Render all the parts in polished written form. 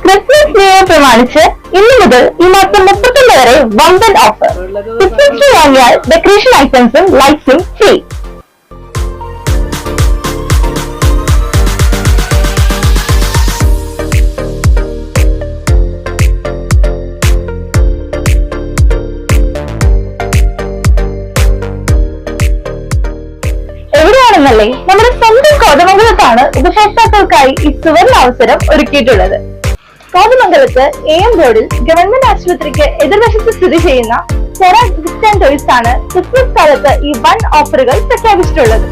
Christmas new year പ്രമാണിച്ച് ഇന്നു മുതൽ ഈ മാസം 31 വരെ വമ്പൻ ഓഫർ. ക്രിസ്മസ് ട്രീ വാങ്ങിയാൽ ഡെക്കറേഷൻ ഐറ്റംസും ലൈറ്റ്സും ഫ്രീ. എവിടെയാണെന്നല്ലേ, നമ്മുടെ സ്വന്തം കോതമംഗലത്താണ് ഉപഭോക്താക്കൾക്കായി ഈ സുവർണ അവസരം ഒരുക്കിയിട്ടുള്ളത്. കോതമംഗലത്ത് AM റോഡിൽ ഗവൺമെന്റ് ആശുപത്രിക്ക് എതിർവശത്ത് സ്ഥിതി ചെയ്യുന്ന സെറ ഗിഫ്റ്റ് ആൻഡ് ടോയ്സ് ആണ് ക്രിസ്മസ് കാലത്ത് ഈ വൻ ഓഫറുകൾ പ്രഖ്യാപിച്ചിട്ടുള്ളത്.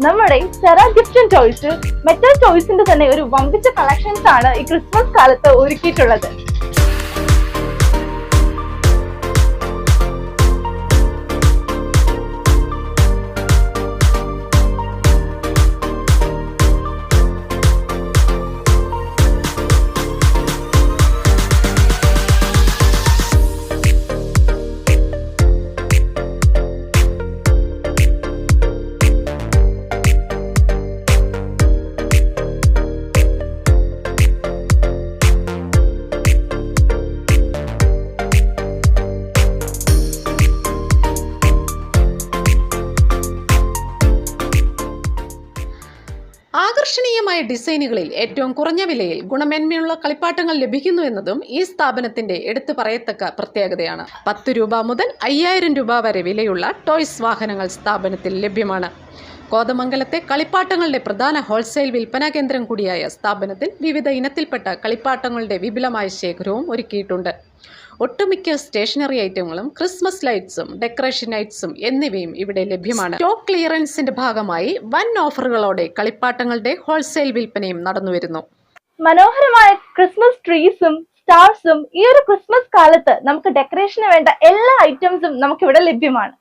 നമ്മുടെ സെറ ഗിഫ്റ്റ് ആൻഡ് ടോയ്സ് മെറ്റൽ ടോയ്സിന്റെ തന്നെ ഒരു വമ്പിച്ച കളക്ഷൻസ് ആണ് ഈ ക്രിസ്മസ് കാലത്ത് ഒരുക്കിയിട്ടുള്ളത്. ആകർഷണീയമായ ഡിസൈനുകളിൽ ഏറ്റവും കുറഞ്ഞ വിലയിൽ ഗുണമേന്മയുള്ള കളിപ്പാട്ടങ്ങൾ ലഭിക്കുന്നു എന്നതും ഈ സ്ഥാപനത്തിന്റെ എടുത്തു പറയത്തക്ക പ്രത്യേകതയാണ്. 10 രൂപ മുതൽ 5000 രൂപ വരെ വിലയുള്ള ടോയ്സ് വാഹനങ്ങൾ സ്ഥാപനത്തിൽ ലഭ്യമാണ്. കോതമംഗലത്തെ കളിപ്പാട്ടങ്ങളുടെ പ്രധാന ഹോൾസെയിൽ വിൽപ്പനാ കേന്ദ്രം കൂടിയായ സ്ഥാപനത്തിൽ വിവിധ ഇനത്തിൽപ്പെട്ട കളിപ്പാട്ടങ്ങളുടെ വിപുലമായ ശേഖരവും ഒരുക്കിയിട്ടുണ്ട്. ഒട്ടുമിക്ക സ്റ്റേഷനറി ഐറ്റങ്ങളും ക്രിസ്മസ് ലൈറ്റ്സും ഡെക്കറേഷൻ ലൈറ്റ്സും എന്നിവയും ഇവിടെ ലഭ്യമാണ്. സ്റ്റോക്ക് ക്ലിയറൻസിന്റെ ഭാഗമായി വൻ ഓഫറുകളോടെ കളിപ്പാട്ടങ്ങളുടെ ഹോൾസെയിൽ വിൽപ്പനയും നടന്നുവരുന്നു. മനോഹരമായ ക്രിസ്മസ് ട്രീസും സ്റ്റാർസും ഈ ഒരു ക്രിസ്മസ് കാലത്ത് നമുക്ക് ഡെക്കറേഷന് വേണ്ട എല്ലാ ഐറ്റംസും നമുക്ക് ഇവിടെ ലഭ്യമാണ്.